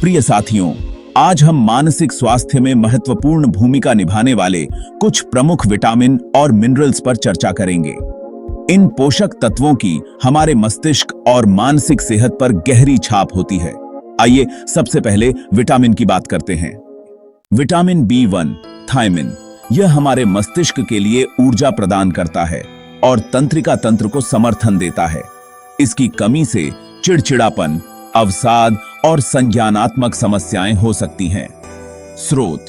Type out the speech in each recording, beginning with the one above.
प्रिय साथियों, आज हम मानसिक स्वास्थ्य में महत्वपूर्ण भूमिका निभाने वाले कुछ प्रमुख विटामिन और मिनरल्स पर चर्चा करेंगे। इन पोषक तत्वों की हमारे मस्तिष्क और मानसिक सेहत पर गहरी छाप होती है। आइए सबसे पहले विटामिन की बात करते हैं। विटामिन B1 थायमिन, यह हमारे मस्तिष्क के लिए ऊर्जा प्रदान करता है और तंत्रिका तंत्र को समर्थन देता है। इसकी कमी से चिड़चिड़ापन, अवसाद और संज्ञानात्मक समस्याएं हो सकती हैं। स्रोत: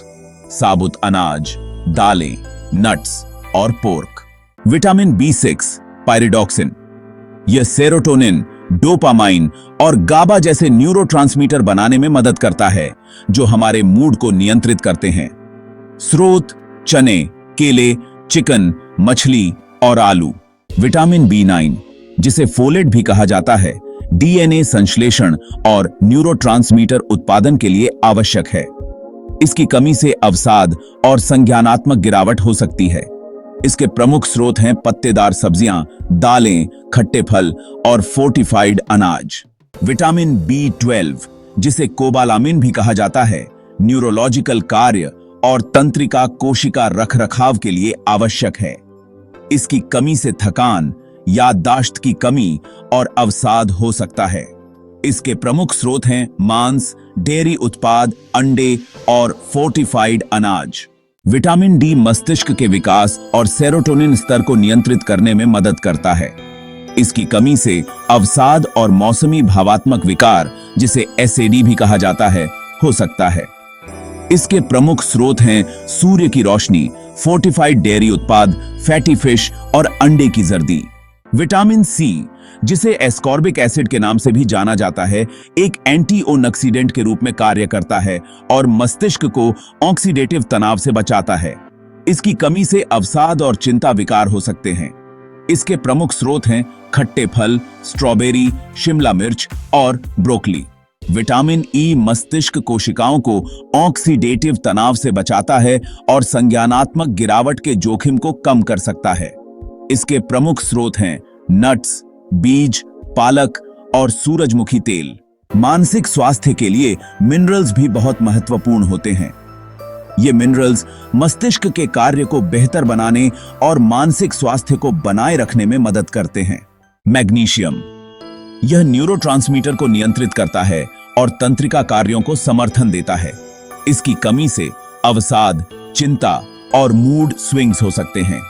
साबुत अनाज, दालें, नट्स और पोर्क। विटामिन B6 पायरिडॉक्सिन, यह सेरोटोनिन, डोपामाइन और गाबा जैसे न्यूरोट्रांसमीटर बनाने में मदद करता है, जो हमारे मूड को नियंत्रित करते हैं। स्रोत: चने, केले, चिकन, मछली और आलू। विटामिन B9, जिसे फोलेट भी कहा जाता है, डीएनए संश्लेषण और न्यूरोट्रांसमीटर उत्पादन के लिए आवश्यक है। इसकी कमी से अवसाद और संज्ञानात्मक गिरावट हो सकती है। इसके प्रमुख स्रोत हैं पत्तेदार सब्जियां, दालें, खट्टे फल और फोर्टिफाइड अनाज। विटामिन B12, जिसे कोबालामिन भी कहा जाता है, न्यूरोलॉजिकल कार्य और तंत्रिका कोशिका रखरखाव के लिए आवश्यक है। इसकी कमी से थकान, याददाश्त की कमी और अवसाद हो सकता है। इसके प्रमुख स्रोत हैं मांस, डेयरी उत्पाद, अंडे और फोर्टिफाइड अनाज। विटामिन डी मस्तिष्क के विकास और सेरोटोनिन स्तर को नियंत्रित करने में मदद करता है। इसकी कमी से अवसाद और मौसमी भावात्मक विकार, जिसे SAD भी कहा जाता है, हो सकता है। इसके प्रमुख स्रोत हैं सूर्य की रोशनी, फोर्टिफाइड डेयरी उत्पाद, फैटी फिश और अंडे की जर्दी। विटामिन C, जिसे एस्कॉर्बिक एसिड के नाम से भी जाना जाता है, एक एंटीओक्सीडेंट के रूप में कार्य करता है और मस्तिष्क को ऑक्सीडेटिव तनाव से बचाता है। इसकी कमी से अवसाद और चिंता विकार हो सकते हैं। इसके प्रमुख स्रोत हैं खट्टे फल, स्ट्रॉबेरी, शिमला मिर्च और ब्रोकली। विटामिन E मस्तिष्क कोशिकाओं को ऑक्सीडेटिव तनाव से बचाता है और संज्ञानात्मक गिरावट के जोखिम को कम कर सकता है। इसके प्रमुख स्रोत हैं नट्स, बीज, पालक और सूरजमुखी तेल। मानसिक स्वास्थ्य के लिए मिनरल्स भी बहुत महत्वपूर्ण होते हैं। ये मिनरल्स मस्तिष्क के कार्य को बेहतर बनाने और मानसिक स्वास्थ्य को बनाए रखने में मदद करते हैं। मैग्नीशियम, यह न्यूरोट्रांसमीटर को नियंत्रित करता है और तंत्रिका कार्यों को समर्थन देता है। इसकी कमी से अवसाद, चिंता और मूड स्विंग्स हो सकते हैं।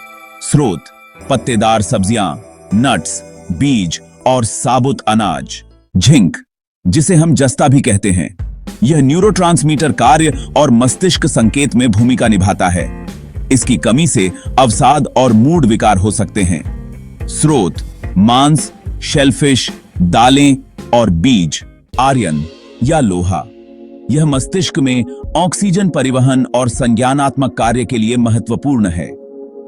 स्रोत: पत्तेदार सब्जियां, नट्स, बीज और साबुत अनाज। झिंक, जिसे हम जस्ता भी कहते हैं, यह न्यूरोट्रांसमीटर कार्य और मस्तिष्क संकेत में भूमिका निभाता है। इसकी कमी से अवसाद और मूड विकार हो सकते हैं। स्रोत: मांस, शेलफिश, दालें और बीज। आयरन या लोहा, यह मस्तिष्क में ऑक्सीजन परिवहन और संज्ञानात्मक कार्य के लिए महत्वपूर्ण है।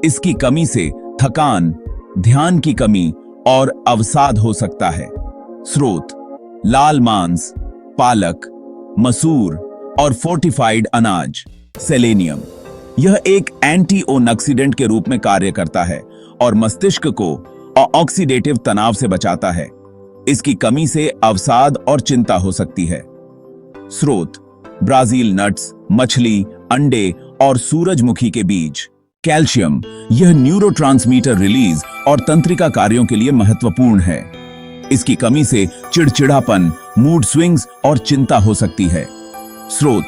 इसकी कमी से थकान, ध्यान की कमी और अवसाद हो सकता है। स्रोत: लाल मांस, पालक, मसूर और फोर्टिफाइड अनाज। सेलेनियम, यह एक एंटीओक्सीडेंट के रूप में कार्य करता है और मस्तिष्क को ऑक्सीडेटिव तनाव से बचाता है। इसकी कमी से अवसाद और चिंता हो सकती है। स्रोत: ब्राजील नट्स, मछली, अंडे और सूरजमुखी के बीज। कैल्शियम, यह न्यूरोट्रांसमीटर रिलीज और तंत्रिका कार्यों के लिए महत्वपूर्ण है। इसकी कमी से चिड़चिड़ापन, मूड स्विंग्स और चिंता हो सकती है। स्रोत: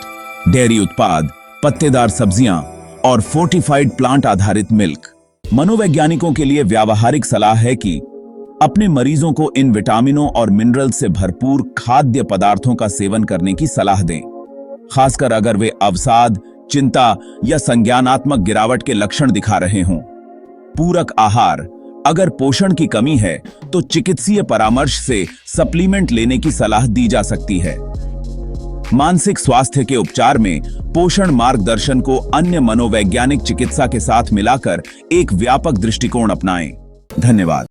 डेयरी उत्पाद, पत्तेदार सब्जियां और फोर्टिफाइड प्लांट आधारित मिल्क। मनोवैज्ञानिकों के लिए व्यावहारिक सलाह है कि अपने मरीजों को इन विटामिनों और मिनरल्स से भरपूर खाद्य पदार्थों का सेवन करने की सलाह दें, खासकर अगर वे अवसाद, चिंता या संज्ञानात्मक गिरावट के लक्षण दिखा रहे हों। पूरक आहार, अगर पोषण की कमी है तो चिकित्सीय परामर्श से सप्लीमेंट लेने की सलाह दी जा सकती है। मानसिक स्वास्थ्य के उपचार में पोषण मार्गदर्शन को अन्य मनोवैज्ञानिक चिकित्सा के साथ मिलाकर एक व्यापक दृष्टिकोण अपनाएं। धन्यवाद।